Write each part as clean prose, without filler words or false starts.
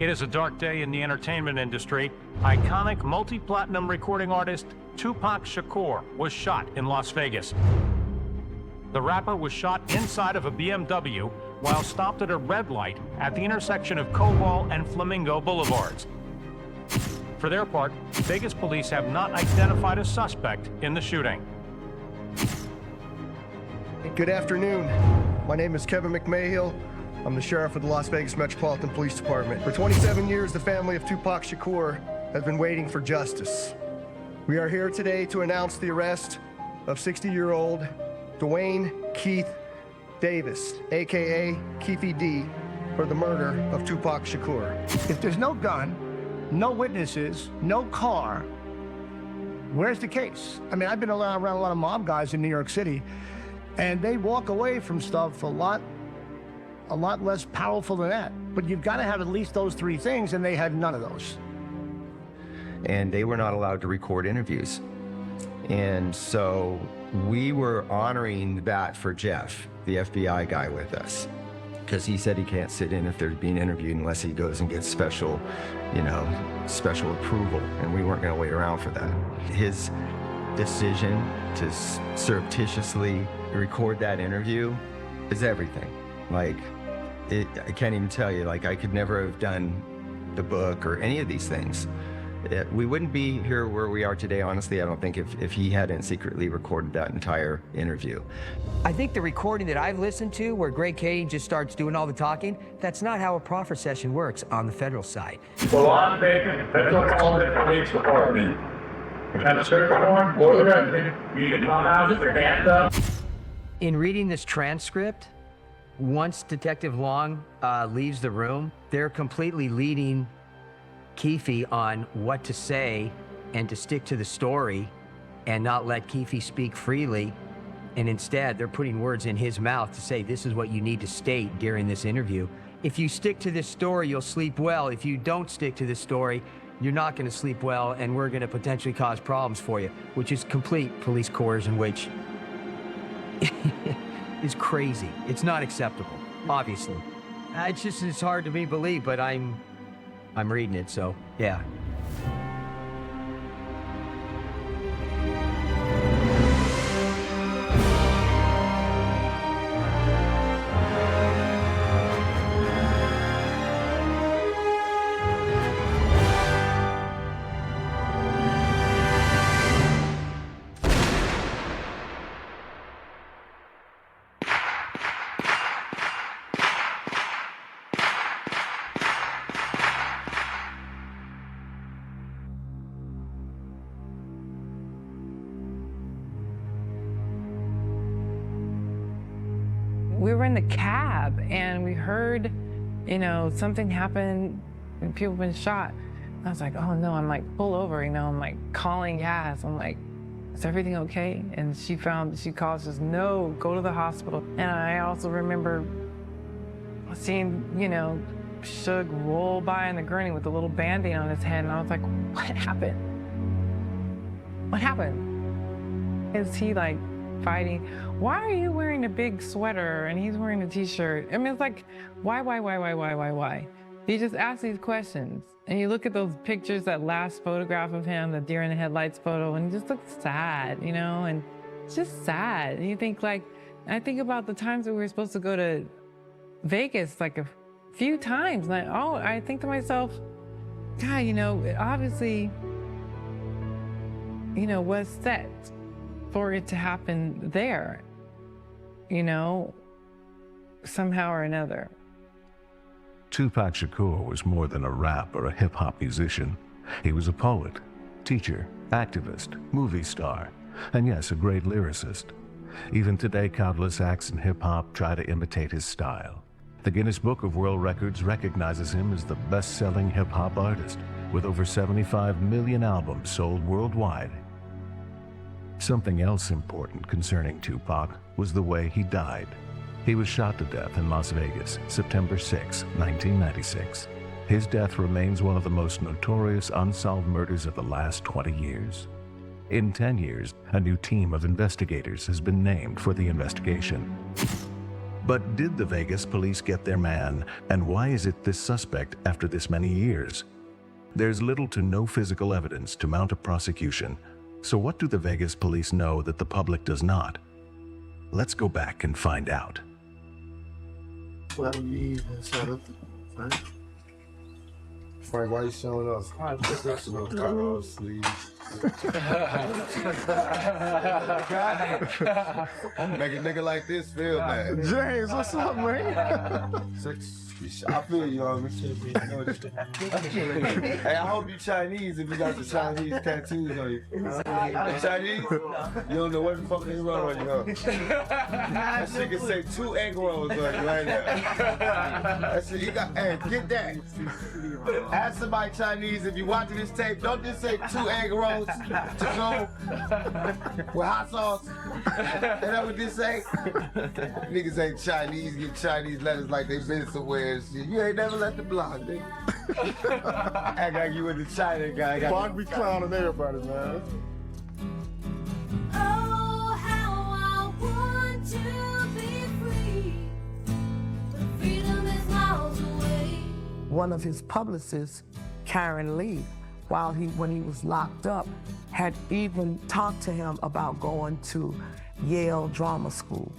It is a dark day in the entertainment industry. Iconic multi-platinum recording artist Tupac Shakur was shot in Las Vegas. The rapper was shot inside of a BMW while stopped at a red light at the intersection of Koval and Flamingo Boulevards. For their part, Vegas police have not identified a suspect in the shooting. Good afternoon. My name is Kevin McMahill. I'm the sheriff of the Las Vegas Metropolitan Police Department. For 27 years, the family of Tupac Shakur has been waiting for justice. We are here today to announce the arrest of 60-year-old Dwayne Keith Davis, aka Keefy D, for the murder of Tupac Shakur. If there's no gun, no witnesses, no car, where's the case? I mean, I've been around a lot of mob guys in New York City, and they walk away from stuff a lot less powerful than that. But you've got to have at least those three things, and they had none of those. And they were not allowed to record interviews. And so we were honoring that for Jeff, the FBI guy with us, because he said he can't sit in if they're being interviewed unless he goes and gets special approval, and we weren't going to wait around for that. His decision to surreptitiously record that interview is everything. Like, I can't even tell you, like, I could never have done the book or any of these things. We wouldn't be here where we are today, honestly, I don't think, if he hadn't secretly recorded that entire interview. I think the recording that I've listened to, where Greg Cady just starts doing all the talking, that's not how a proffer session works on the federal side. The Las Vegas Metropolitan Police Department. And the search warrant for the resident, you can come out with your hands up. In reading this transcript, once Detective Long leaves the room, they're completely leading Keefy on what to say and to stick to the story and not let Keefy speak freely. And instead, they're putting words in his mouth to say, this is what you need to state during this interview. If you stick to this story, you'll sleep well. If you don't stick to this story, you're not going to sleep well, and we're going to potentially cause problems for you, which is complete police coercion, which is crazy. It's not acceptable, obviously. It's hard to be believed, but I'm reading it, so yeah. We were in the cab and we heard, something happened and people been shot. I was like, oh no, I'm like, pull over, I'm like calling gas. I'm like, is everything okay? And she calls, says, no, go to the hospital. And I also remember seeing, Suge roll by in the gurney with a little Band-Aid on his head. And I was like, what happened? What happened? Is he like fighting? Why are you wearing a big sweater and he's wearing a t-shirt? I mean, it's like, why? You just ask these questions and you look at those pictures, that last photograph of him, the deer in the headlights photo, and he just looks sad, and it's just sad. And you think I think about the times that we were supposed to go to Vegas, like a few times. And I think to myself, God, obviously, was set for it to happen there, somehow or another. Tupac Shakur was more than a rap or a hip-hop musician. He was a poet, teacher, activist, movie star, and yes, a great lyricist. Even today, countless acts in hip-hop try to imitate his style. The Guinness Book of World Records recognizes him as the best-selling hip-hop artist, with over 75 million albums sold worldwide. Something else important concerning Tupac was the way he died. He was shot to death in Las Vegas, September 6, 1996. His death remains one of the most notorious unsolved murders of the last 20 years. In 10 years, a new team of investigators has been named for the investigation. But did the Vegas police get their man, and why is it this suspect after this many years? There's little to no physical evidence to mount a prosecution, so what do the Vegas police know that the public does not? Let's go back and find out. Frank, why you showing us? Make a nigga like this feel bad. James, what's up, man? I feel you, homie. Hey, I hope you Chinese if you got the Chinese tattoos on you. Chinese? You don't know what the fuck is wrong on you, huh? That shit can say 2 egg rolls on you right now. That shit, you got, hey, get that. Ask somebody Chinese if you watching this tape, don't just say 2 egg rolls to go with hot sauce. Is that what this say? Niggas ain't Chinese, get Chinese letters like they been somewhere and shit. You ain't never left the block, nigga. Act like you was the China guy. Fuck be clowning everybody, man. Oh, how I want to be free, but freedom is miles away. One of his publicists, Karen Lee, when he was locked up, had even talked to him about going to Yale Drama School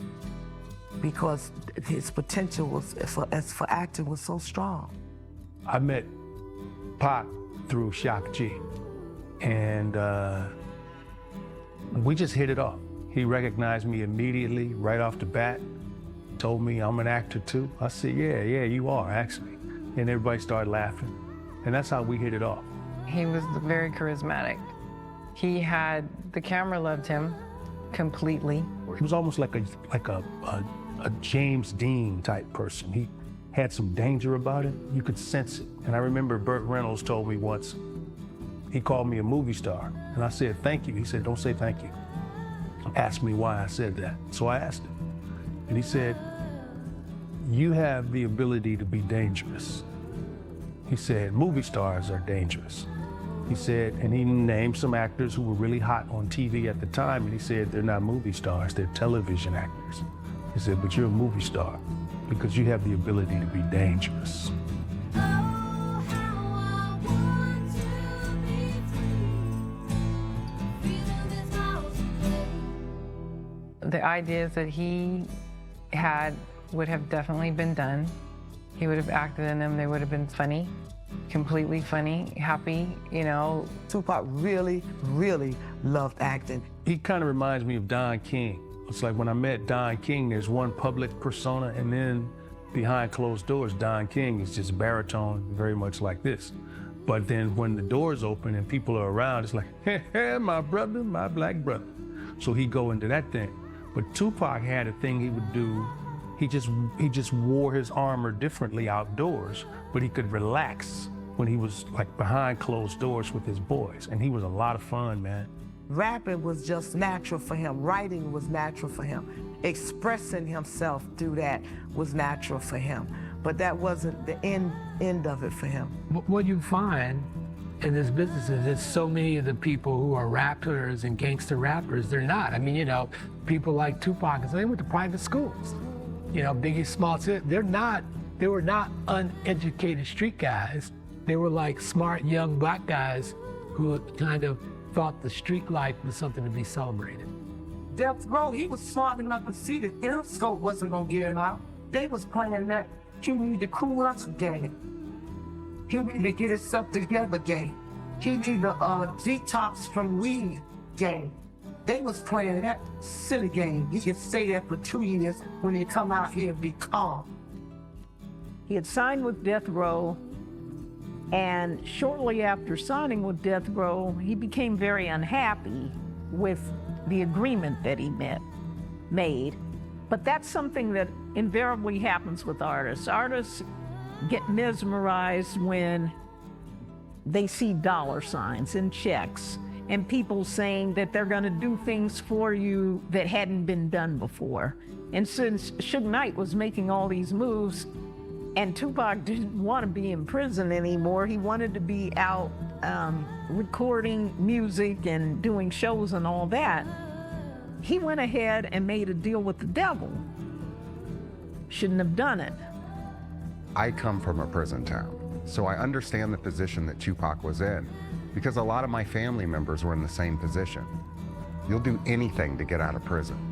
because his potential for acting was so strong. I met Pac through Shock G, and we just hit it off. He recognized me immediately, right off the bat, told me I'm an actor too. I said, yeah, you are, actually. And everybody started laughing, and that's how we hit it off. He was very charismatic. The camera loved him completely. He was almost like a James Dean type person. He had some danger about him. You could sense it. And I remember Burt Reynolds told me once, he called me a movie star. And I said, thank you. He said, don't say thank you. Asked me why I said that. So I asked him. And he said, you have the ability to be dangerous. He said, movie stars are dangerous. He said, and he named some actors who were really hot on TV at the time, and he said, they're not movie stars, they're television actors. He said, but you're a movie star because you have the ability to be dangerous. Oh, how I want to be free, freedom is miles away. The ideas that he had would have definitely been done. He would have acted in them. They would have been funny, completely funny, happy, you know. Tupac really, really loved acting. He kind of reminds me of Don King. It's like when I met Don King, there's one public persona, and then behind closed doors, Don King is just baritone, very much like this. But then when the doors open and people are around, it's like, hey, my brother, my black brother. So he go into that thing. But Tupac had a thing he would do. He just wore his armor differently outdoors, but he could relax when he was like behind closed doors with his boys. And he was a lot of fun, man. Rapping was just natural for him. Writing was natural for him. Expressing himself through that was natural for him. But that wasn't the end of it for him. What you find in this business is that so many of the people who are rappers and gangster rappers, they're not. I mean, you know, people like Tupac, they went to private schools. You know, Biggie Smalls, they were not uneducated street guys. They were like smart young black guys who kind of thought the street life was something to be celebrated. Death Row, he was smart enough to see that Interscope wasn't gonna get him out. They was playing that he needed to cool us game. He needed to get himself together game. He needed a detox from weed game. They was playing that silly game. You could stay there for 2 years when you come out here and be calm. He had signed with Death Row, and shortly after signing with Death Row, he became very unhappy with the agreement that he made. But that's something that invariably happens with artists. Artists get mesmerized when they see dollar signs and checks and people saying that they're gonna do things for you that hadn't been done before. And since Suge Knight was making all these moves and Tupac didn't want to be in prison anymore, he wanted to be out recording music and doing shows and all that, he went ahead and made a deal with the devil. shouldn't have done it. I come from a prison town, so I understand the position that Tupac was in, because a lot of my family members were in the same position. You'll do anything to get out of prison.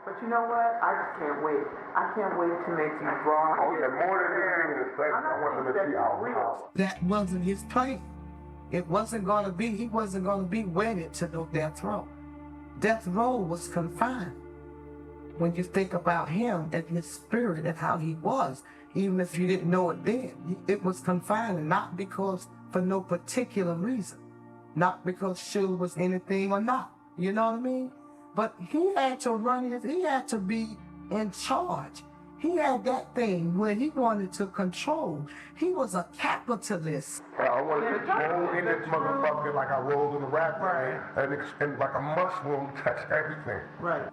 But you know what? I just can't wait. I can't wait to make these raw. Oh yeah, more than anything in the thing. I want them to see our real. That wasn't his plan. It wasn't going to be, he wasn't going to be wedded to no death row. Death row was confined. When you think about him and his spirit and how he was, even if you didn't know it then, it was confined, and not because for no particular reason. Not because Suge was anything or not. You know what I mean? But he had to he had to be in charge. He had that thing where he wanted to control. He was a capitalist. I want to roll in this motherfucker like I rolled in the rap and like a mushroom touch everything. Right.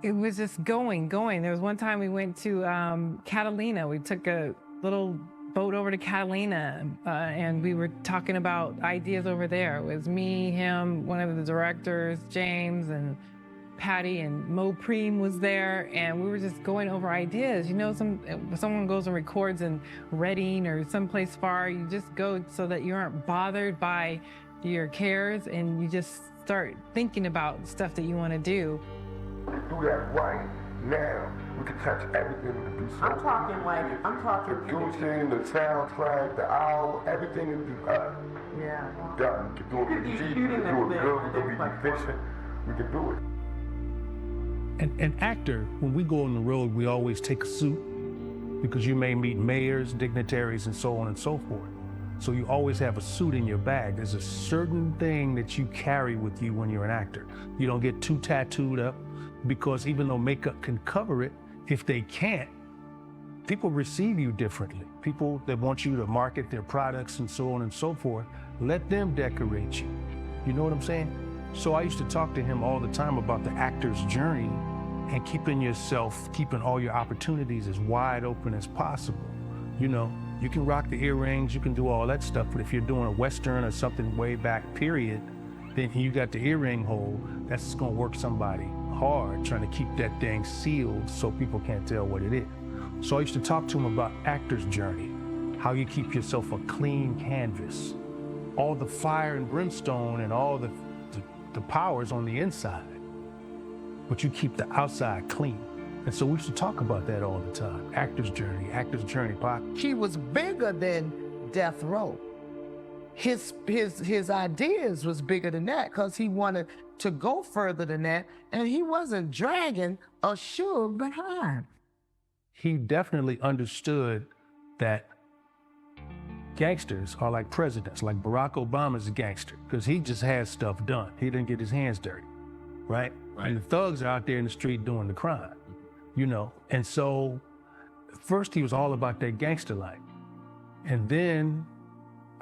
It was just going. There was one time we went to Catalina. We took a little boat over to Catalina, and we were talking about ideas over there. It was me, him, one of the directors, James, and Patty, and Mo Preem was there, and we were just going over ideas. You know, someone goes and records in Reading or someplace far, you just go so that you aren't bothered by your cares, and you just start thinking about stuff that you want to do. Do that right now. We can touch everything we can do. So I'm talking the Gucci, the soundtrack, the owl, everything is yeah. done. We can do it with G, we can do it good, we can be efficient, we can do it. An actor, when we go on the road, we always take a suit because you may meet mayors, dignitaries, and so on and so forth. So you always have a suit in your bag. There's a certain thing that you carry with you when you're an actor. You don't get too tattooed up, because even though makeup can cover it, if they can't, people receive you differently. People that want you to market their products and so on and so forth, let them decorate you. You know what I'm saying? So I used to talk to him all the time about the actor's journey and keeping all your opportunities as wide open as possible. You know, you can rock the earrings, you can do all that stuff, but if you're doing a Western or something way back period, then you got the earring hole, that's just gonna work somebody hard trying to keep that thing sealed so people can't tell what it is. So I used to talk to him about actor's journey, how you keep yourself a clean canvas, all the fire and brimstone and all the powers on the inside, but you keep the outside clean. And so we used to talk about that all the time. Actor's journey, Pac. He was bigger than death row. His ideas was bigger than that, because he wanted to go further than that, and he wasn't dragging a Suge behind. He definitely understood that gangsters are like presidents, like Barack Obama's a gangster, because he just has stuff done. He didn't get his hands dirty, right? And the thugs are out there in the street doing the crime, you know? And so first he was all about that gangster life. And then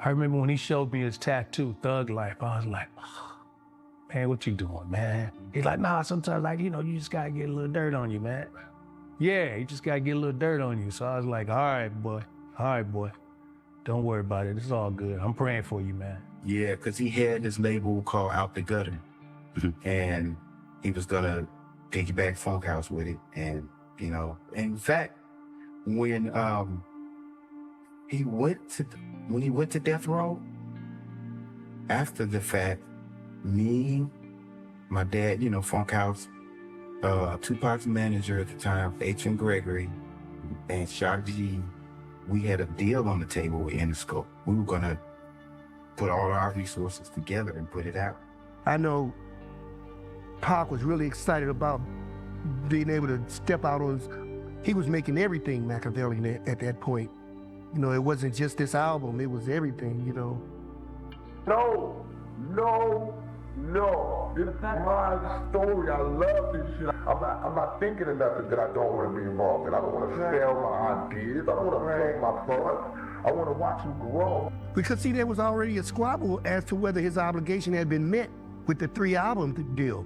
I remember when he showed me his tattoo, Thug Life, I was like, oh, man, what you doing, man? He's like, nah, sometimes, like, you know, you just gotta get a little dirt on you, man. Yeah, you just gotta get a little dirt on you. So I was like, all right, boy. Don't worry about it. It's all good. I'm praying for you, man. Yeah, because he had this label called Out the Gutter. And he was gonna piggyback Funk House with it. And, you know, in fact, when he went to Death Row, after the fact, me, my dad, you know, Funk House, Tupac's manager at the time, H.M. Gregory, and Shock G, we had a deal on the table with Interscope. We were gonna put all our resources together and put it out. I know Pac was really excited about being able to step out on he was making everything Machiavellian at that point. You know, it wasn't just this album, it was everything, you know. No No, this is my story. I love this shit. I'm not thinking of nothing that I don't want to be involved in. I don't want to sell my ideas. I don't want to play my thoughts. I want to watch them grow. Because see, there was already a squabble as to whether his obligation had been met with the 3-album deal.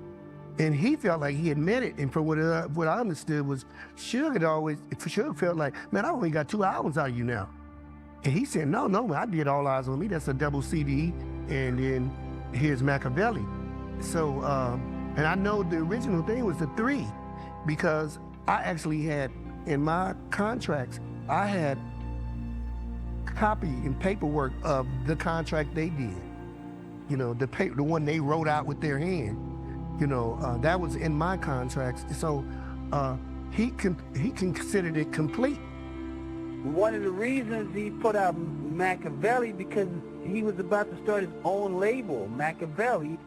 And he felt like he had met it. And from what I understood was Suge felt like, man, I only got 2 albums out of you now. And he said, no, man, I did All Eyes on Me. That's a double CD. And then here's Machiavelli. So, and I know the original thing was the 3 because I actually had, in my contracts, I had copy and paperwork of the contract they did. You know, the one they wrote out with their hand. You know, that was in my contracts. So he considered it complete. One of the reasons he put out Machiavelli because he was about to start his own label, Machiavelli.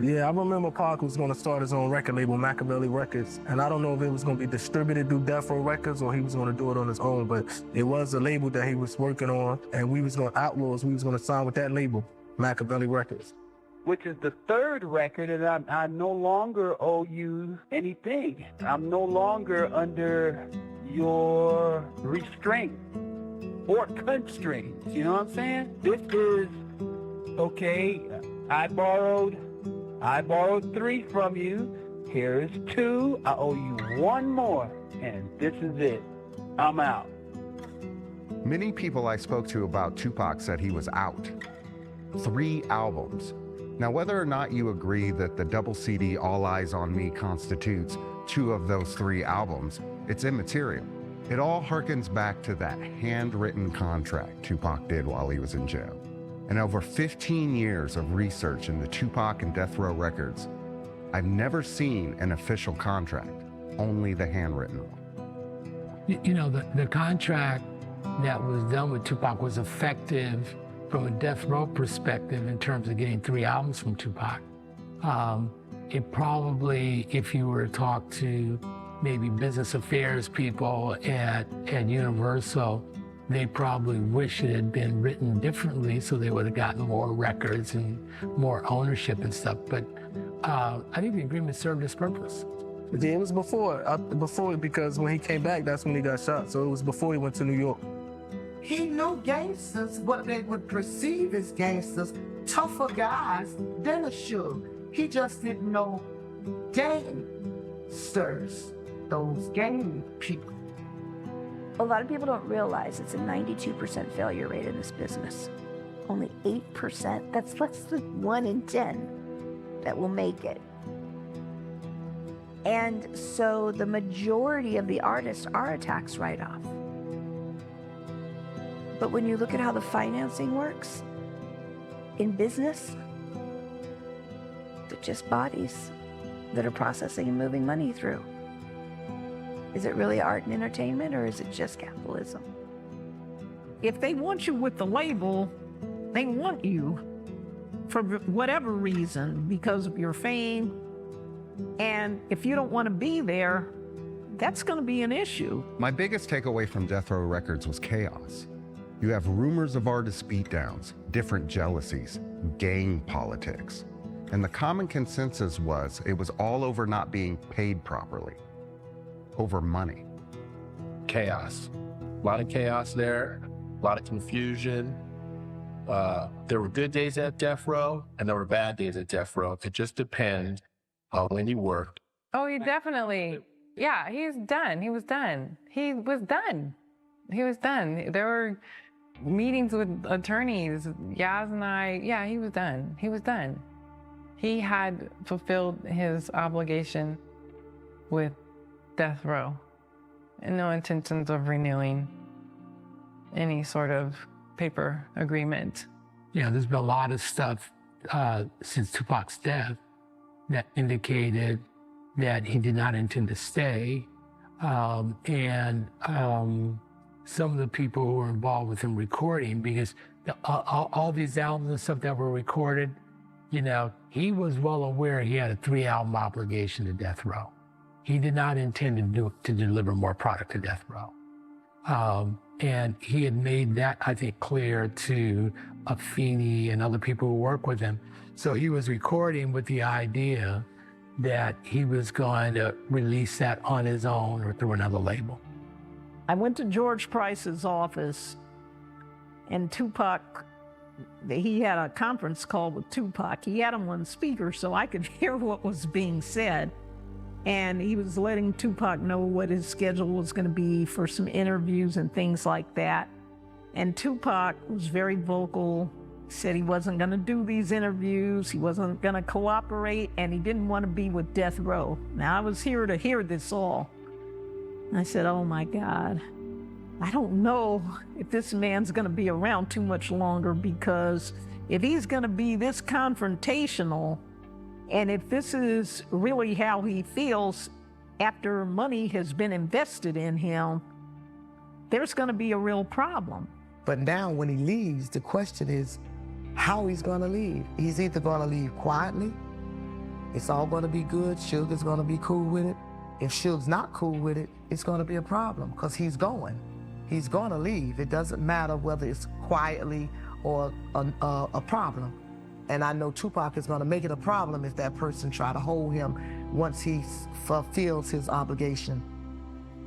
Yeah, I remember Pac was going to start his own record label, Machiavelli Records. And I don't know if it was going to be distributed through Death Row Records or he was going to do it on his own, but it was a label that he was working on. And we was going to Outlaws, we was going to sign with that label, Machiavelli Records. Which is the 3rd record, and I no longer owe you anything. I'm no longer under your restraint or constraints. You know what I'm saying? This is, okay, I borrowed 3 from you. Here's 2. I owe you 1 more, and this is it. I'm out. Many people I spoke to about Tupac said he was out. 3 albums. Now, whether or not you agree that the double CD All Eyes on Me constitutes 2 of those 3 albums, it's immaterial. It all harkens back to that handwritten contract Tupac did while he was in jail. And over 15 years of research into Tupac and Death Row Records, I've never seen an official contract, only the handwritten one. You know, the contract that was done with Tupac was effective from a Death Row perspective in terms of getting 3 albums from Tupac. It probably, if you were to talk to maybe business affairs people at Universal, they probably wish it had been written differently so they would have gotten more records and more ownership and stuff. But I think the agreement served its purpose. Yeah, it was before because when he came back, that's when he got shot. So it was before he went to New York. He knew gangsters, what they would perceive as gangsters, tougher guys than a Suge. He just didn't know gangsters, those gang people. A lot of people don't realize it's a 92% failure rate in this business. Only 8%, that's less than 1 in 10 that will make it. And so the majority of the artists are a tax write-off. But when you look at how the financing works in business, they're just bodies that are processing and moving money through. Is it really art and entertainment, or is it just capitalism? If they want you with the label, they want you for whatever reason, because of your fame. And if you don't want to be there, that's going to be an issue. My biggest takeaway from Death Row Records was chaos. You have rumors of artist beatdowns, different jealousies, gang politics. And the common consensus was it was all over not being paid properly, over money. Chaos. A lot of chaos there, a lot of confusion. There were good days at Death Row and there were bad days at Death Row. It just depends on when you worked. Oh, he definitely, yeah, he's done. He was done. He was done. He was done. There were meetings with attorneys, Yaz and I, yeah, he was done. He was done. He had fulfilled his obligation with Death Row and no intentions of renewing any sort of paper agreement. Yeah, there's been a lot of stuff since Tupac's death that indicated that he did not intend to stay. Some of the people who were involved with him recording, because all these albums and stuff that were recorded, you know, he was well aware he had a 3-album obligation to Death Row. He did not intend to deliver more product to Death Row. And he had made that, I think, clear to Afeni and other people who work with him. So he was recording with the idea that he was going to release that on his own or through another label. I went to George Price's office, and Tupac, he had a conference call with Tupac. He had him on speaker so I could hear what was being said. And he was letting Tupac know what his schedule was going to be for some interviews and things like that. And Tupac was very vocal, said he wasn't going to do these interviews, he wasn't going to cooperate, and he didn't want to be with Death Row. Now, I was here to hear this all. I said, oh my God, I don't know if this man's going to be around too much longer, because if he's going to be this confrontational, and if this is really how he feels after money has been invested in him, there's going to be a real problem. But now when he leaves, the question is how he's going to leave. He's either going to leave quietly, it's all going to be good, Suge's going to be cool with it. If Suge's not cool with it, it's going to be a problem, because he's going. He's going to leave. It doesn't matter whether it's quietly or a problem. And I know Tupac is going to make it a problem if that person try to hold him once he fulfills his obligation.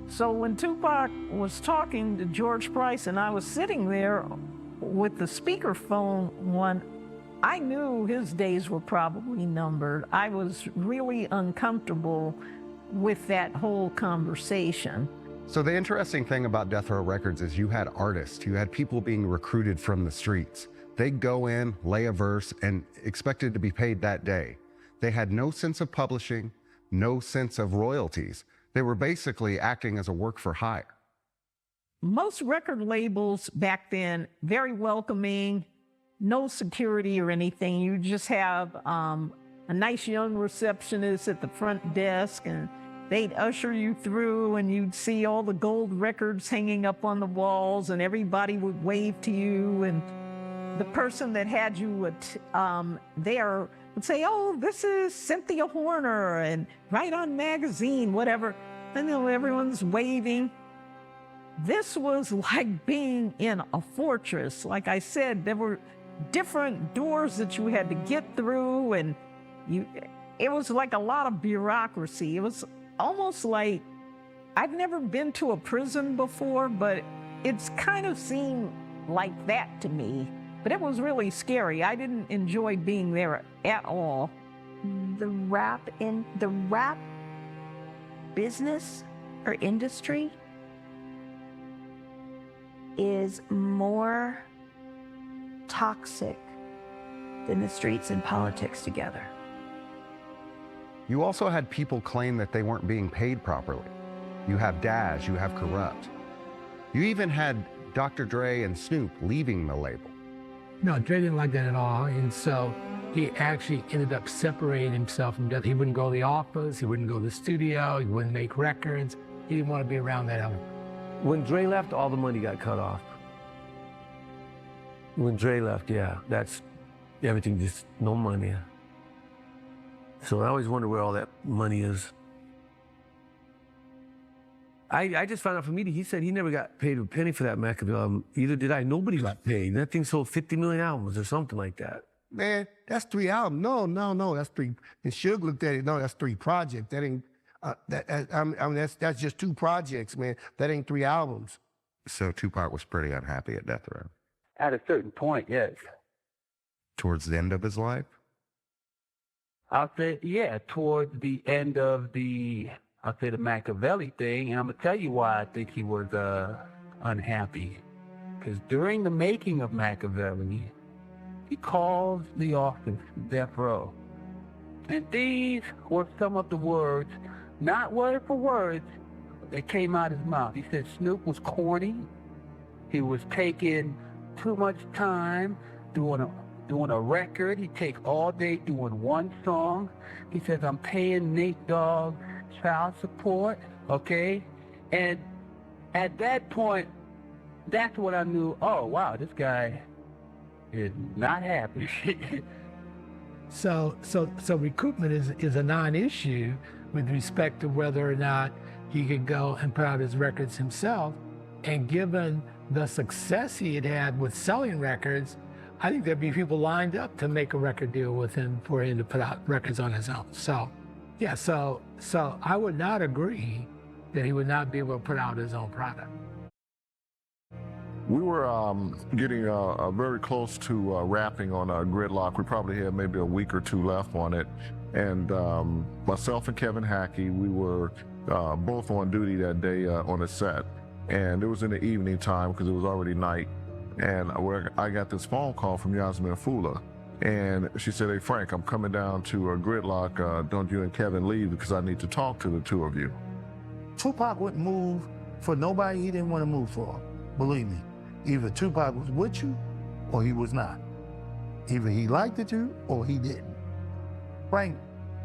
So when Tupac was talking to George Price and I was sitting there with the speakerphone on, I knew his days were probably numbered. I was really uncomfortable with that whole conversation. So the interesting thing about Death Row Records is you had artists, you had people being recruited from the streets. They'd go in, lay a verse, and expected to be paid that day. They had no sense of publishing, no sense of royalties. They were basically acting as a work for hire. Most record labels back then, very welcoming, no security or anything. You just have a nice young receptionist at the front desk, and they'd usher you through, and you'd see all the gold records hanging up on the walls, and everybody would wave to you, and the person that had you there would say, oh, this is Cynthia Horner, and Right On Magazine, whatever. And everyone's waving. This was like being in a fortress. Like I said, there were different doors that you had to get through, and it was like a lot of bureaucracy. It was almost like, I've never been to a prison before, but it's kind of seemed like that to me. But it was really scary. I didn't enjoy being there at all. The rap business or industry is more toxic than the streets and politics together. You also had people claim that they weren't being paid properly. You have Dash, you have Corrupt. You even had Dr. Dre and Snoop leaving the label. No, Dre didn't like that at all, and so he actually ended up separating himself from Death. He wouldn't go to the office, he wouldn't go to the studio, he wouldn't make records. He didn't want to be around that element. When Dre left, all the money got cut off. When Dre left, yeah, that's everything, just no money. So I always wonder where all that money is. I just found out from media, he said he never got paid a penny for that Machiavelli album. Either did I. Nobody got paid. That thing sold 50 million albums or something like that. Man, that's 3 albums. No, that's 3. And Suge looked at it, no, that's 3 projects. That ain't, that's just 2 projects, man. That ain't 3 albums. So Tupac was pretty unhappy at Death Row. At a certain point, yes. Towards the end of his life? I'll say, yeah, towards the end of the Machiavelli thing, and I'm going to tell you why I think he was unhappy. Because during the making of Machiavelli, he called the office, Death Row. And these were some of the words, not word for word, that came out of his mouth. He said Snoop was corny. He was taking too much time doing a record. He'd take all day doing one song. He says, I'm paying Nate Dogg child support, okay? And at that point, that's when I knew, oh, wow, this guy is not happy. So recoupment is a non-issue with respect to whether or not he could go and put out his records himself. And given the success he had had with selling records, I think there'd be people lined up to make a record deal with him for him to put out records on his own. So, yeah, so I would not agree that he would not be able to put out his own product. We were getting very close to wrapping on Gridlock. We probably had maybe a week or two left on it. And myself and Kevin Hackey, we were both on duty that day on the set. And it was in the evening time because it was already night. And I got this phone call from Yasmin Fula. And she said, hey, Frank, I'm coming down to Gridlock. Don't you and Kevin leave because I need to talk to the two of you. Tupac wouldn't move for nobody he didn't want to move for. Believe me. Either Tupac was with you or he was not. Either he liked you or he didn't. Frank,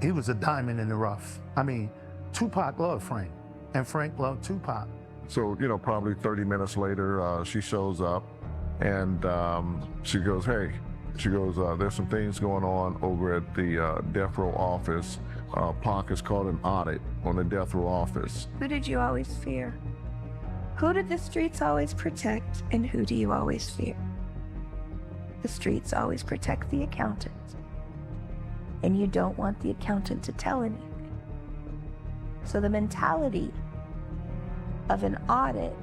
he was a diamond in the rough. I mean, Tupac loved Frank and Frank loved Tupac. So, you know, probably 30 minutes later, she shows up and she goes, hey, there's some things going on over at the death row office. Pac is called an audit on the death row office. Who did you always fear? Who did the streets always protect, and who do you always fear? The streets always protect the accountant, and you don't want the accountant to tell anything. So the mentality of an audit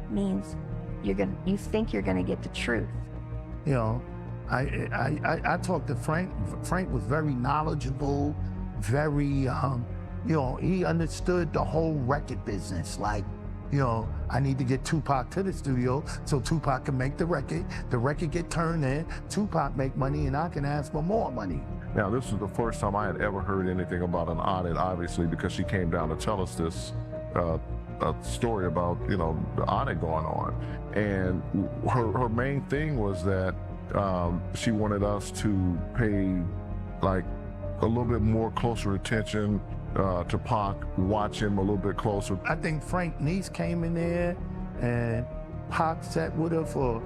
means you think you're gonna get the truth. You know, I talked to Frank. Frank was very knowledgeable, very, you know, he understood the whole record business. Like, you know, I need to get Tupac to the studio so Tupac can make the record get turned in, Tupac make money, and I can ask for more money. Now, this was the first time I had ever heard anything about an audit, obviously, because she came down to tell us this story about, you know, the audit going on. And her main thing was that she wanted us to pay, like, a little bit more closer attention to Pac, watch him a little bit closer. I think Frank Niece came in there and Pac sat with her for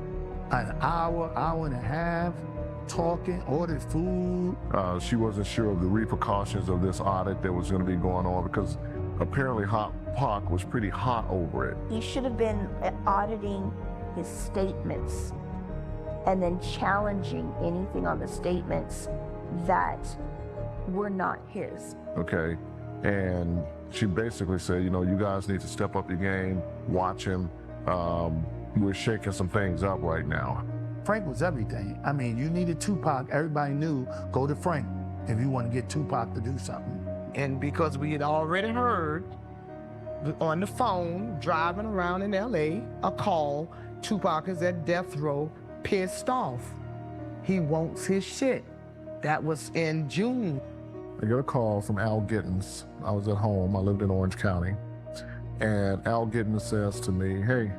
an hour and a half, talking, ordered food. She wasn't sure of the repercussions of this audit that was going to be going on because apparently Pac was pretty hot over it. He should have been auditing his statements and then challenging anything on the statements that were not his. Okay. And she basically said, you know, you guys need to step up your game, watch him. We're shaking some things up right now. Frank was everything. I mean, you needed Tupac, everybody knew, go to Frank if you want to get Tupac to do something. And because we had already heard on the phone, driving around in LA, a call, Tupac is at death row, pissed off. He wants his shit. That was in June. I got a call from Al Gittins. I was at home, I lived in Orange County. And Al Gittins says to me, hey,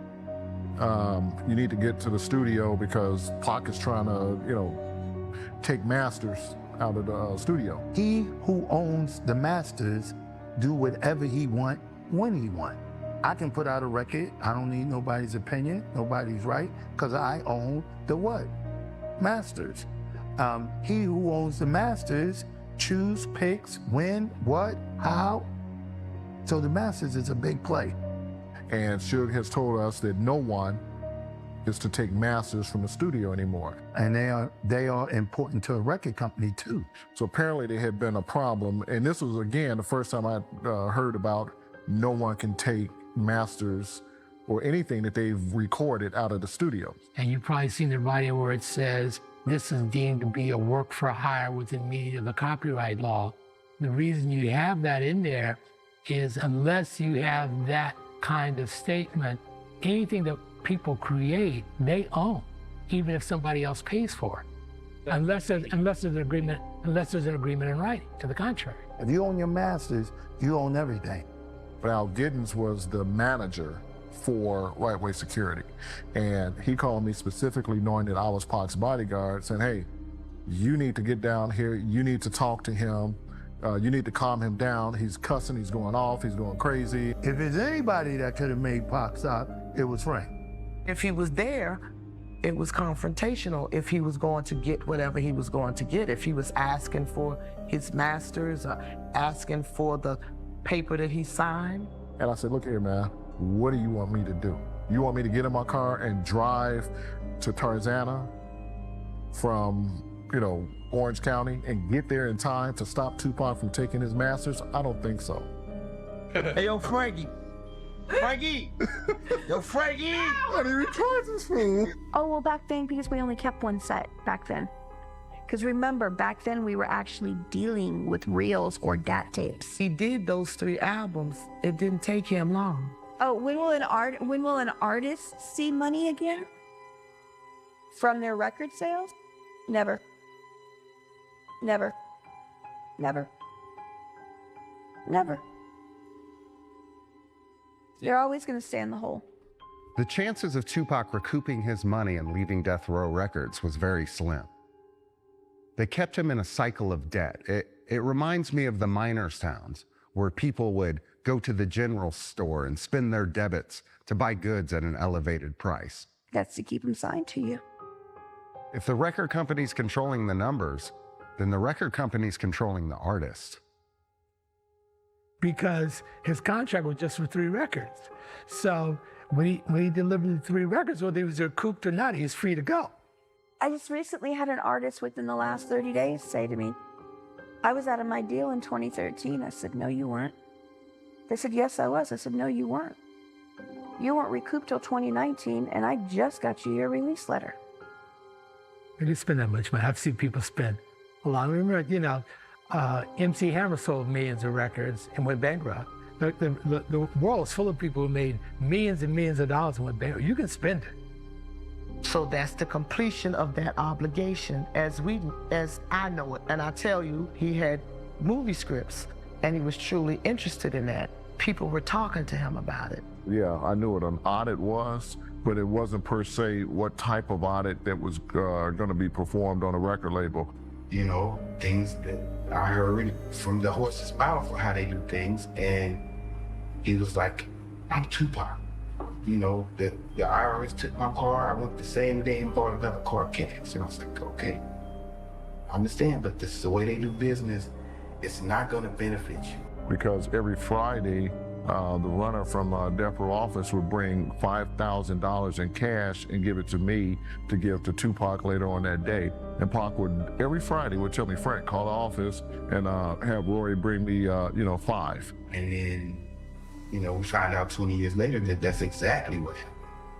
you need to get to the studio because Pac is trying to, you know, take masters out of the studio. He who owns the masters do whatever he want, when he want. I can put out a record, I don't need nobody's opinion, nobody's right, because I own the what? Masters. He who owns the masters choose, picks, when, what, how. So the masters is a big play. And Suge has told us that no one is to take masters from the studio anymore. And they are important to a record company too. So apparently there had been a problem, and this was again the first time I heard about no one can take masters or anything that they've recorded out of the studio. And you've probably seen the writing where it says, this is deemed to be a work for hire within the meaning of the copyright law. The reason you have that in there is unless you have that kind of statement, anything that people create, they own, even if somebody else pays for it. Unless there's an agreement in writing to the contrary. If you own your masters, you own everything. But Al Gittins was the manager for Right Way Security. And he called me specifically knowing that I was Pac's bodyguard, saying, hey, you need to get down here, you need to talk to him, you need to calm him down. He's cussing, he's going off, he's going crazy. If there's anybody that could have made Pac stop, it was Frank. If he was there, it was confrontational if he was going to get whatever he was going to get. If he was asking for his masters or asking for the paper that he signed. And I said, look here, man, what do you want me to do? You want me to get in my car and drive to Tarzana from, Orange County and get there in time to stop Tupac from taking his masters? I don't think so. Hey, yo, Frankie. Frankie! Yo, Frankie! How do you recharge this fool? Oh, well, back then, because we only kept one set back then. Because remember, back then we were actually dealing with reels or DAT tapes. He did those 3 albums. It didn't take him long. Oh, when will an artist see money again? From their record sales? Never. Never. Never. Never. They're always going to stay in the hole. The chances of Tupac recouping his money and leaving Death Row Records was very slim. They kept him in a cycle of debt. It reminds me of the miners' towns, where people would go to the general store and spend their debits to buy goods at an elevated price. That's to keep them signed to you. If the record company's controlling the numbers, then the record company's controlling the artist. Because his contract was just for 3 records. So when he delivered the 3 records, whether he was recouped or not, he's free to go. I just recently had an artist within the last 30 days say to me, I was out of my deal in 2013. I said, no, you weren't. They said, yes, I was. I said, no, you weren't. You weren't recouped till 2019, and I just got you your release letter. They didn't spend that much money. I've seen people spend a lot. Remember, MC Hammer sold millions of records and went bankrupt. The world is full of people who made millions and millions of dollars and went bankrupt. You can spend it. So that's the completion of that obligation as I know it. And I tell you, he had movie scripts and he was truly interested in that. People were talking to him about it. Yeah, I knew what an audit was, but it wasn't per se what type of audit that was going to be performed on a record label. Things that I heard from the horse's mouth for how they do things. And he was like, I'm Tupac. The IRS took my car. I went the same day and bought another car cash. And I was like, okay, I understand, but this is the way they do business. It's not going to benefit you. Because every Friday, the runner from Death Row office would bring $5,000 in cash and give it to me to give to Tupac later on that day. And Pac would, every Friday, would tell me, Frank, call the office and have Rory bring me, 5. And then, we found out 20 years later that that's exactly what happened.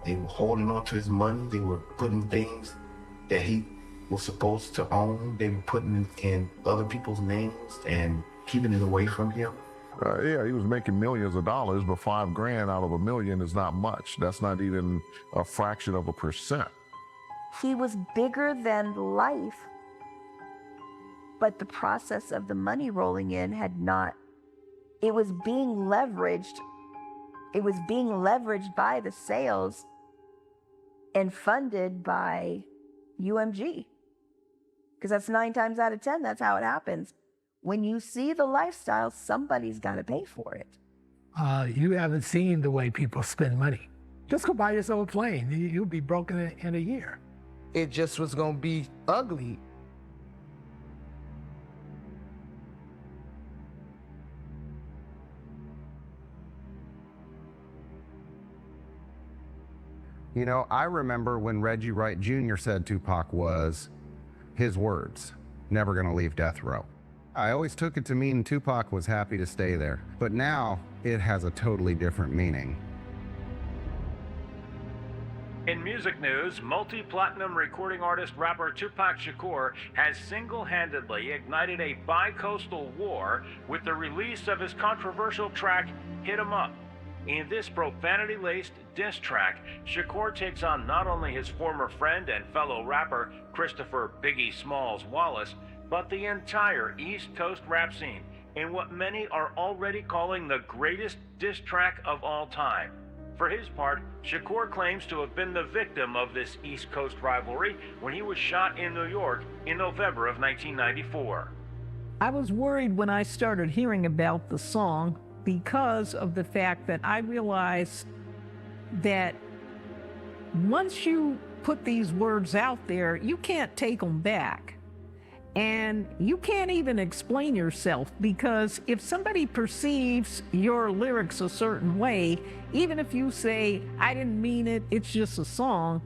They were holding on to his money. They were putting things that he was supposed to own. They were putting it in other people's names and keeping it away from him. Yeah, he was making millions of dollars, but $5,000 out of $1 million is not much. That's not even a fraction of a percent. He was bigger than life, but the process of the money rolling in had not. It was being leveraged. It was being leveraged by the sales and funded by UMG. Because that's 9 times out of 10, that's how it happens. When you see the lifestyle, somebody's got to pay for it. You haven't seen the way people spend money. Just go buy yourself a plane. You'll be broke in a year. It just was going to be ugly. I remember when Reggie Wright Jr. said Tupac was, his words, never gonna leave Death Row. I always took it to mean Tupac was happy to stay there, but now it has a totally different meaning. In music news, multi-platinum recording artist rapper Tupac Shakur has single-handedly ignited a bi-coastal war with the release of his controversial track, Hit 'Em Up. In this profanity-laced diss track, Shakur takes on not only his former friend and fellow rapper, Christopher Biggie Smalls Wallace, but the entire East Coast rap scene in what many are already calling the greatest diss track of all time. For his part, Shakur claims to have been the victim of this East Coast rivalry when he was shot in New York in November of 1994. I was worried when I started hearing about the song because of the fact that I realized that once you put these words out there, you can't take them back. And you can't even explain yourself, because if somebody perceives your lyrics a certain way, even if you say, I didn't mean it, it's just a song,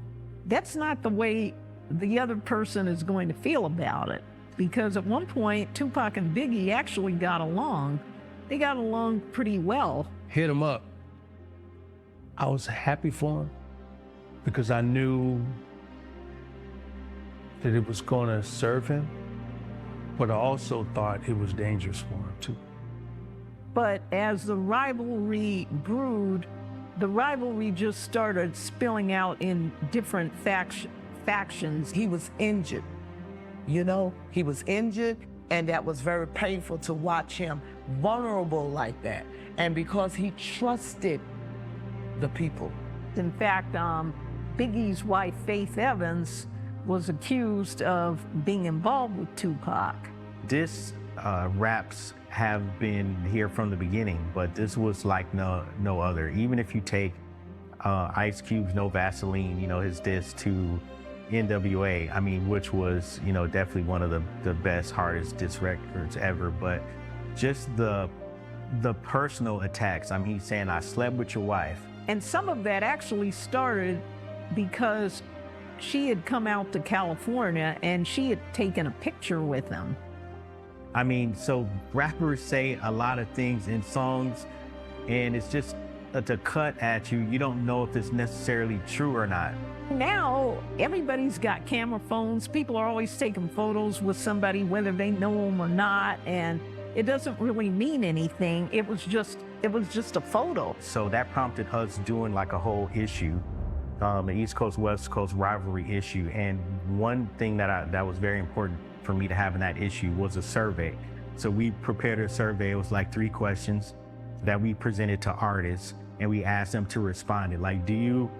that's not the way the other person is going to feel about it. Because at one point, Tupac and Biggie actually got along. They got along pretty well. Hit him up. I was happy for him because I knew that it was going to serve him, but I also thought it was dangerous for him too. But as the rivalry brewed, the rivalry just started spilling out in different factions. He was injured, you know? He was injured, and that was very painful to watch him vulnerable like that. And because he trusted the people. In fact, Biggie's wife, Faith Evans, was accused of being involved with Tupac. This raps have been here from the beginning, but this was like no other. Even if you take Ice Cube's No Vaseline, you know, his diss to NWA, I mean, which was, you know, definitely one of the best, hardest diss records ever, but just the personal attacks. I mean, he's saying, I slept with your wife. And some of that actually started because she had come out to California and she had taken a picture with him. I mean, so rappers say a lot of things in songs, and it's just to cut at you. You don't know if it's necessarily true or not. Now, everybody's got camera phones. People are always taking photos with somebody, whether they know them or not, and it doesn't really mean anything. It was just a photo. So that prompted us doing like a whole issue, an East Coast, West Coast rivalry issue. And one thing that was very important for me to have in that issue was a survey. So we prepared a survey. It was like 3 questions that we presented to artists, and we asked them to respond. Like, do you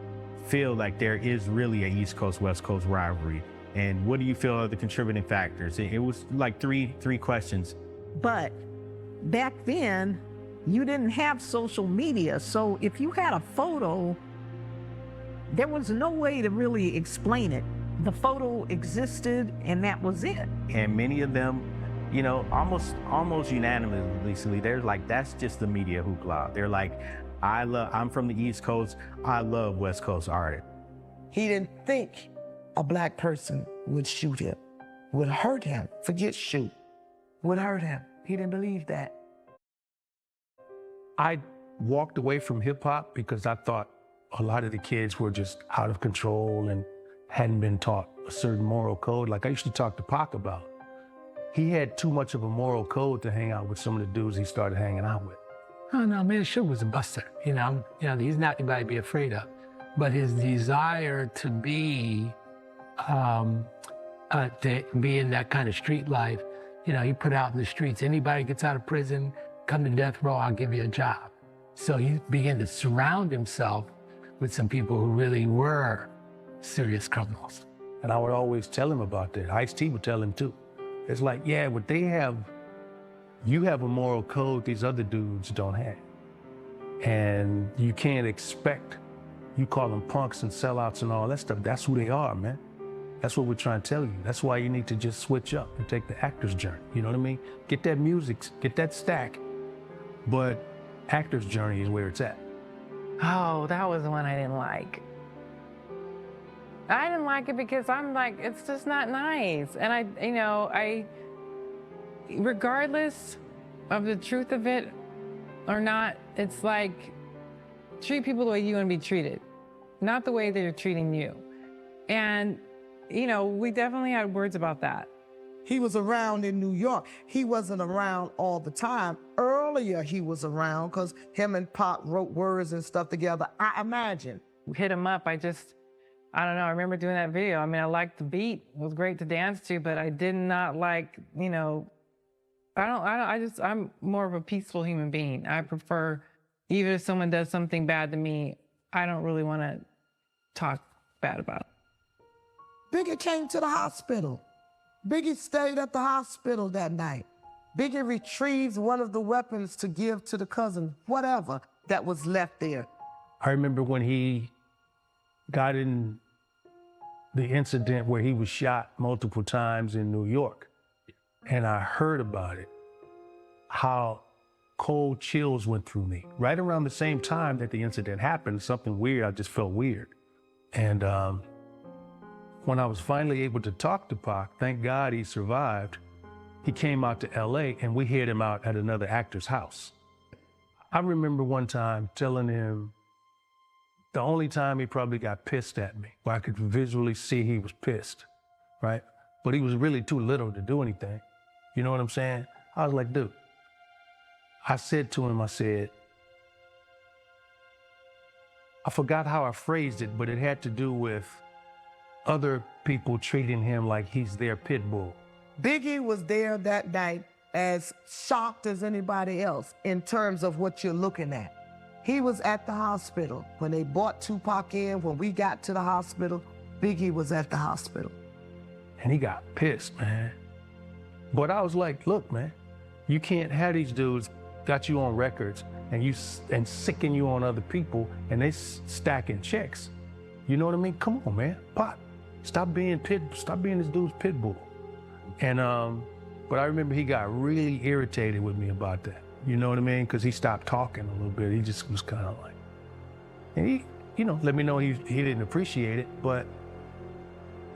feel like there is really a East Coast, West Coast rivalry? And what do you feel are the contributing factors? It was like three questions. But back then, you didn't have social media. So if you had a photo, there was no way to really explain it. The photo existed and that was it. And many of them, you know, almost unanimously, they're like, that's just the media hoopla. They're like, I'm from the East Coast, I love West Coast artists. He didn't think a black person would shoot him, would hurt him, forget shoot, would hurt him. He didn't believe that. I walked away from hip hop because I thought a lot of the kids were just out of control and hadn't been taught a certain moral code. Like I used to talk to Pac about. He had too much of a moral code to hang out with some of the dudes he started hanging out with. Oh no, man, Suge was a buster. You know, he's not anybody to be afraid of. But his desire to be in that kind of street life, you know, he put out in the streets, anybody gets out of prison, come to death row, I'll give you a job. So he began to surround himself with some people who really were serious criminals. And I would always tell him about that. Ice-T would tell him too. It's like, yeah, what they have, you have a moral code these other dudes don't have. And you can't expect, you call them punks and sellouts and all that stuff, that's who they are, man. That's what we're trying to tell you. That's why you need to just switch up and take the actor's journey, you know what I mean? Get that music, get that stack, but actor's journey is where it's at. Oh, that was the one I didn't like. I didn't like it because I'm like, it's just not nice. And regardless of the truth of it or not, it's like, treat people the way you want to be treated, not the way they're treating you. And, you know, we definitely had words about that. He was around in New York. He wasn't around all the time. Earlier he was around because him and Pop wrote words and stuff together, I imagine. Hit him up, I don't know, I remember doing that video. I mean, I liked the beat. It was great to dance to, but I did not like, you know, I'm more of a peaceful human being. I prefer, even if someone does something bad to me, I don't really want to talk bad about it. Biggie came to the hospital. Biggie stayed at the hospital that night. Biggie retrieved one of the weapons to give to the cousin, whatever, that was left there. I remember when he got in the incident where he was shot multiple times in New York. and I heard about it, how cold chills went through me. Right around the same time that the incident happened, something weird, I just felt weird. And when I was finally able to talk to Pac, thank God he survived, he came out to LA and we hid him out at another actor's house. I remember one time telling him, the only time he probably got pissed at me, where I could visually see he was pissed, right? But he was really too little to do anything. You know what I'm saying? I was like, dude, I said to him, I said, I forgot how I phrased it, but it had to do with other people treating him like he's their pit bull. Biggie was there that night as shocked as anybody else in terms of what you're looking at. He was at the hospital. When they brought Tupac in, when we got to the hospital, Biggie was at the hospital. And he got pissed, man. But I was like, look, man, you can't have these dudes got you on records and sicken you on other people and they stacking checks. You know what I mean? Come on, man. Pop, stop being this dude's pit bull. And but I remember he got really irritated with me about that. You know what I mean? Because he stopped talking a little bit. He just was kind of like, and he, you know, let me know he didn't appreciate it, but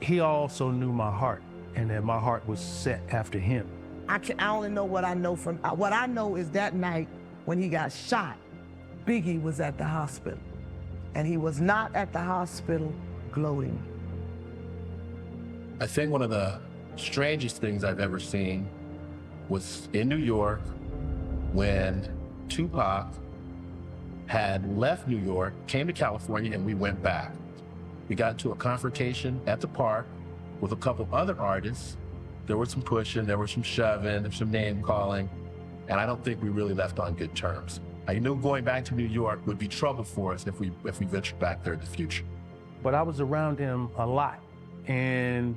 he also knew my heart and that my heart was set after him. I only know what I know from, what I know is that night when he got shot, Biggie was at the hospital. And he was not at the hospital gloating. I think one of the strangest things I've ever seen was in New York when Tupac had left New York, came to California, and we went back. We got into a confrontation at the park with a couple of other artists. There was some pushing, there was some shoving, there was some name calling, and I don't think we really left on good terms. I knew going back to New York would be trouble for us if we ventured back there in the future. But I was around him a lot, and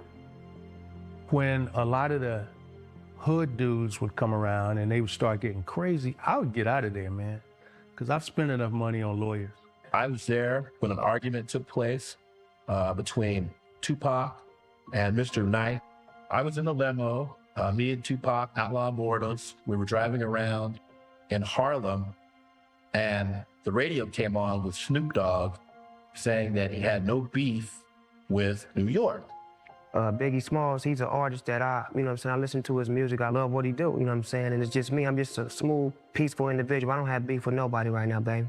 when a lot of the hood dudes would come around and they would start getting crazy, I would get out of there, man, because I've spent enough money on lawyers. I was there when an argument took place between Tupac and Mr. Knight. I was in the limo, me and Tupac, outlaw mortals. We were driving around in Harlem, and the radio came on with Snoop Dogg saying that he had no beef with New York. Biggie Smalls, he's an artist that I listen to his music. I love what he do, you know what I'm saying? And it's just me, I'm just a smooth, peaceful individual. I don't have beef with nobody right now, baby.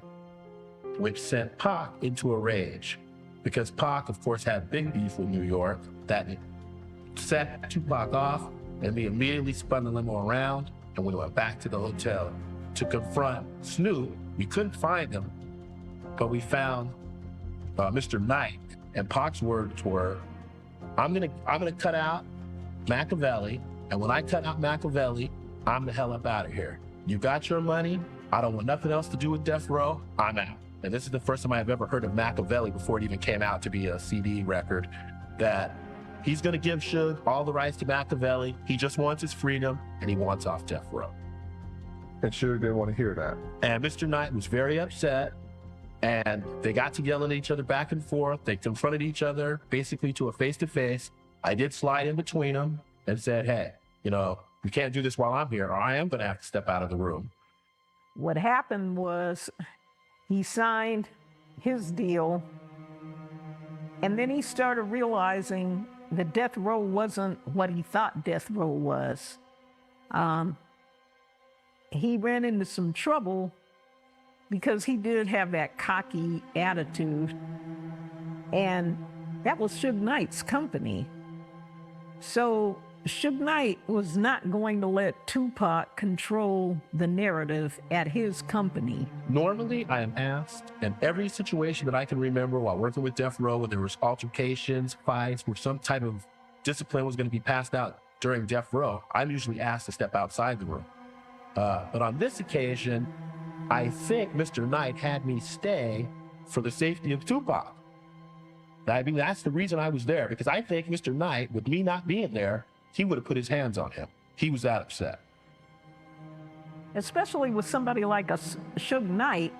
Which sent Pac into a rage, because Pac, of course, had big beef with New York. That set Tupac off, and we immediately spun the limo around, and we went back to the hotel to confront Snoop. We couldn't find him, but we found Mr. Knight, and Pac's words were, I'm gonna cut out Machiavelli, and when I cut out Machiavelli, I'm the hell up out of here. You got your money, I don't want nothing else to do with Death Row, I'm out. And this is the first time I've ever heard of Machiavelli before it even came out to be a CD record, that he's gonna give Suge all the rights to Machiavelli, he just wants his freedom, and he wants off Death Row. And Suge didn't want to hear that. And Mr. Knight was very upset, and they got to yelling at each other back and forth. They confronted each other basically to a face-to-face. I did slide in between them and said, hey, you can't do this while I'm here, or I am gonna have to step out of the room. What happened was he signed his deal, and then he started realizing that Death Row wasn't what he thought Death Row was. He ran into some trouble because he did have that cocky attitude, and that was Suge Knight's company. So Suge Knight was not going to let Tupac control the narrative at his company. Normally, I am asked in every situation that I can remember while working with Death Row, when there was altercations, fights, where some type of discipline was going to be passed out during Death Row, I'm usually asked to step outside the room. But on this occasion, I think Mr. Knight had me stay for the safety of Tupac. I mean, that's the reason I was there, because I think Mr. Knight, with me not being there, he would have put his hands on him. He was that upset. Especially with somebody like a Suge Knight,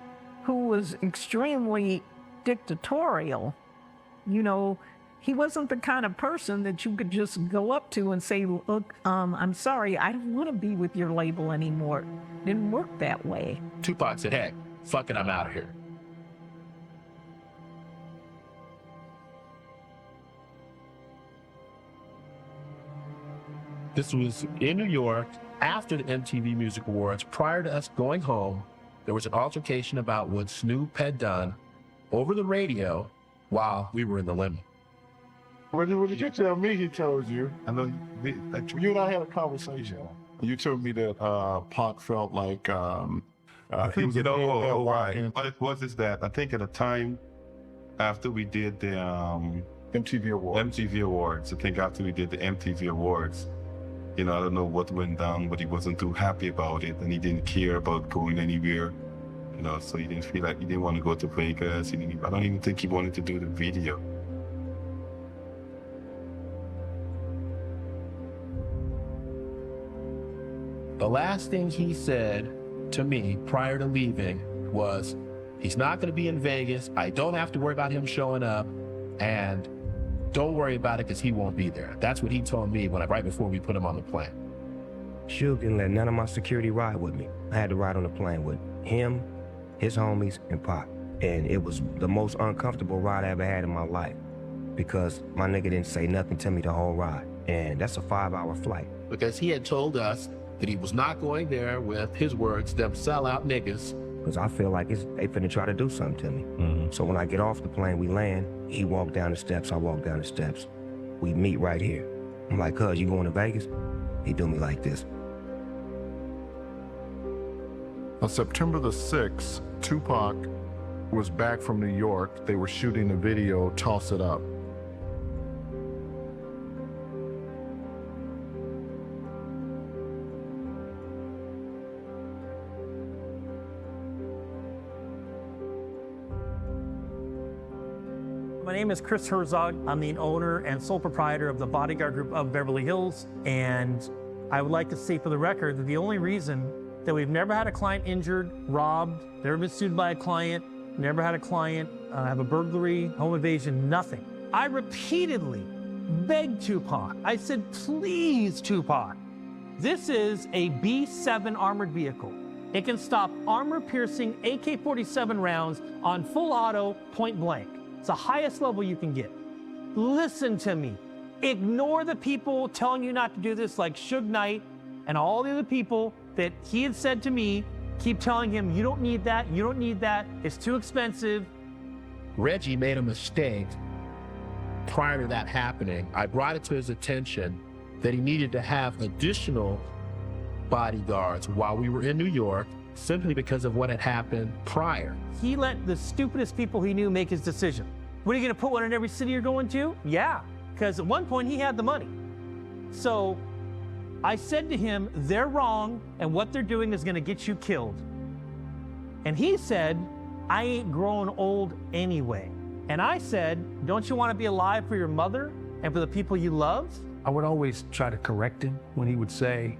who was extremely dictatorial. He wasn't the kind of person that you could just go up to and say, look, I'm sorry, I don't want to be with your label anymore. Didn't work that way. Tupac said, hey, fuck it, I'm out of here. This was in New York after the MTV Music Awards. Prior to us going home, there was an altercation about what Snoop had done over the radio while we were in the limo. What did you tell me he told you? I know you and I had a conversation. You told me that Pac felt like he was right. What it was is that I think at the time after we did the MTV Awards, I think after we did the MTV Awards, you know, I don't know what went down, but he wasn't too happy about it, and he didn't care about going anywhere. You know, so he didn't feel like he didn't want to go to Vegas. I don't even think he wanted to do the video. The last thing he said to me prior to leaving was, he's not going to be in Vegas. I don't have to worry about him showing up, and don't worry about it because he won't be there. That's what he told me right before we put him on the plane. Suge didn't let none of my security ride with me. I had to ride on the plane with him, his homies, and Pac. And it was the most uncomfortable ride I ever had in my life because my nigga didn't say nothing to me the whole ride. And that's a 5-hour flight. Because he had told us that he was not going there with, his words, them sellout niggas. Because I feel like they finna try to do something to me. Mm-hmm. So when I get off the plane, we land, he walked down the steps, I walk down the steps. We meet right here. I'm like, cuz, you going to Vegas? He do me like this. On September the 6th, Tupac was back from New York. They were shooting the video, Toss It Up. My name is Chris Herzog. I'm the owner and sole proprietor of the Bodyguard Group of Beverly Hills. And I would like to say for the record that the only reason that we've never had a client injured, robbed, never been sued by a client, never had a client have a burglary, home invasion, nothing. I repeatedly begged Tupac. I said, please, Tupac, this is a B7 armored vehicle. It can stop armor-piercing AK-47 rounds on full auto, point blank. It's the highest level you can get. Listen to me. Ignore the people telling you not to do this, like Suge Knight and all the other people that he had said to me, keep telling him, you don't need that, you don't need that, it's too expensive. Reggie made a mistake prior to that happening. I brought it to his attention that he needed to have additional bodyguards while we were in New York, simply because of what had happened prior. He let the stupidest people he knew make his decision. What, are you gonna put one in every city you're going to? Yeah, because at one point he had the money. So I said to him, they're wrong, and what they're doing is gonna get you killed. And he said, I ain't growing old anyway. And I said, don't you wanna be alive for your mother and for the people you love? I would always try to correct him when he would say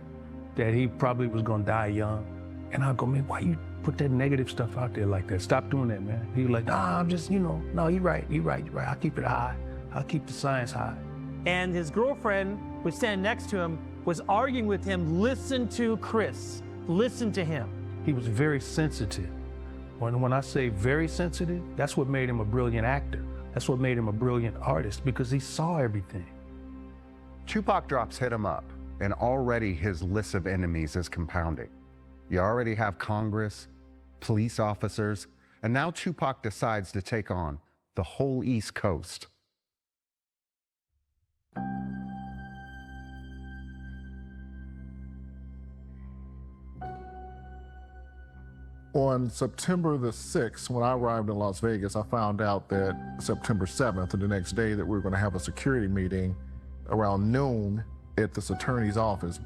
that he probably was gonna die young. And I'd go, man, why you put that negative stuff out there like that? Stop doing that, man. He was like, nah, I'm just, no, you're right. I'll keep it high. I'll keep the science high. And his girlfriend was standing next to him, was arguing with him, listen to Chris, listen to him. He was very sensitive. When I say very sensitive, that's what made him a brilliant actor. That's what made him a brilliant artist, because he saw everything. Tupac drops Hit 'Em Up, and already his list of enemies is compounding. You already have Congress, police officers, and now Tupac decides to take on the whole East Coast. On September the 6th, when I arrived in Las Vegas, I found out that September 7th, or the next day, that we were going to have a security meeting around noon at this attorney's office.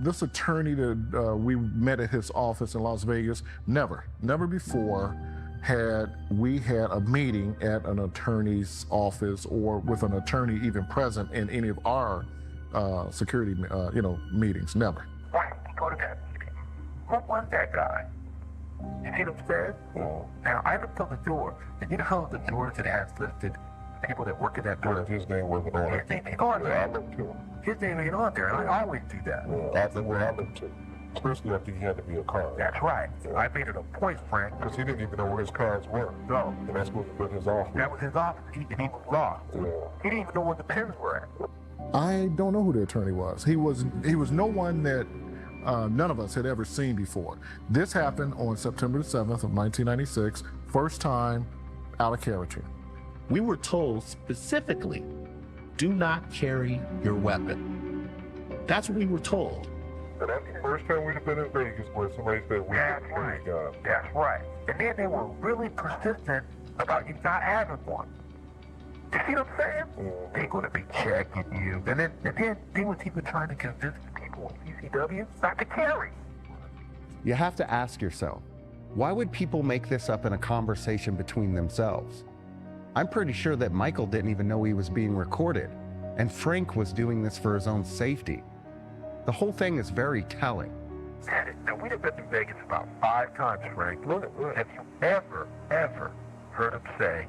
This attorney that we met at his office in Las Vegas, never before had we had a meeting at an attorney's office or with an attorney even present in any of our security, meetings. Never. Why did he go to that meeting? Who was that guy? And he upstairs? Well, now I looked on the door, and you know how the door that has listed people that work at that building. His name wasn't on it. His name ain't on Yeah, I there. looked too. His name ain't on there. I always do that. Yeah, I looked too. Especially after he had to be a car. That's right. I made it a point, Frank. Because he didn't even know where his cars were. No. And that's supposed to be his office. That was his office. He was lost. Yeah. He didn't even know where the pens were at. I don't know who the attorney was. He was no one that none of us had ever seen before. This happened on September 7th of 1996, first time out of character. We were told specifically, do not carry your weapon. That's what we were told. And that's the first time we'd have been in Vegas where somebody said we That's didn't carry right. a gun. That's right. And then they were really persistent about you not having one. You see what I'm saying? They're going to be checking you. And then they was even trying to convince people in CCW not to carry. You have to ask yourself, why would people make this up in a conversation between themselves? I'm pretty sure that Michael didn't even know he was being recorded, and Frank was doing this for his own safety. The whole thing is very telling. Now, we'd have been to Vegas about 5 times, Frank. Have you ever heard him say,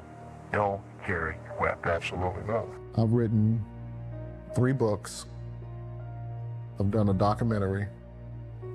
don't carry your weapon? Absolutely not. I've written 3 books. I've done a documentary.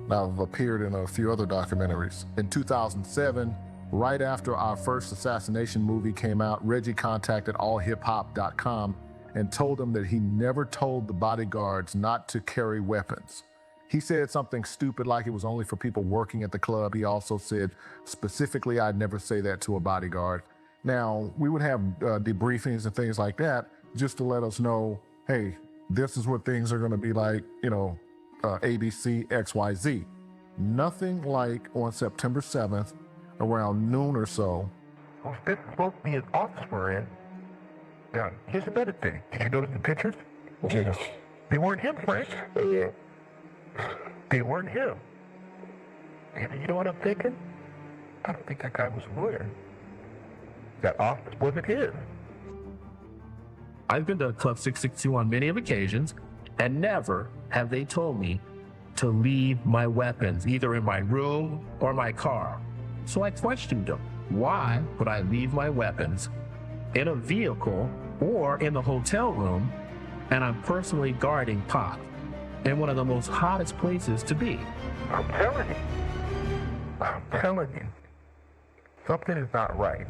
I've appeared in a few other documentaries. In 2007, right after our first assassination movie came out, Reggie contacted allhiphop.com and told them that he never told the bodyguards not to carry weapons. He said something stupid like it was only for people working at the club. He also said specifically, I'd never say that to a bodyguard. Now, we would have debriefings and things like that just to let us know, hey, this is what things are gonna be like, ABC, XYZ. Nothing like on September 7th, around noon or so. This is supposed to be his office we're in. Now, here's the better thing. Did you notice the pictures? Yes. They weren't him, Frank. Yeah. They weren't him. And you know what I'm thinking? I don't think that guy was a lawyer. That office wasn't his. I've been to Club 662 on many of occasions, and never have they told me to leave my weapons, either in my room or my car. So I questioned them. Why would I leave my weapons in a vehicle or in the hotel room, and I'm personally guarding Pac in one of the most hottest places to be? I'm telling you, something is not right.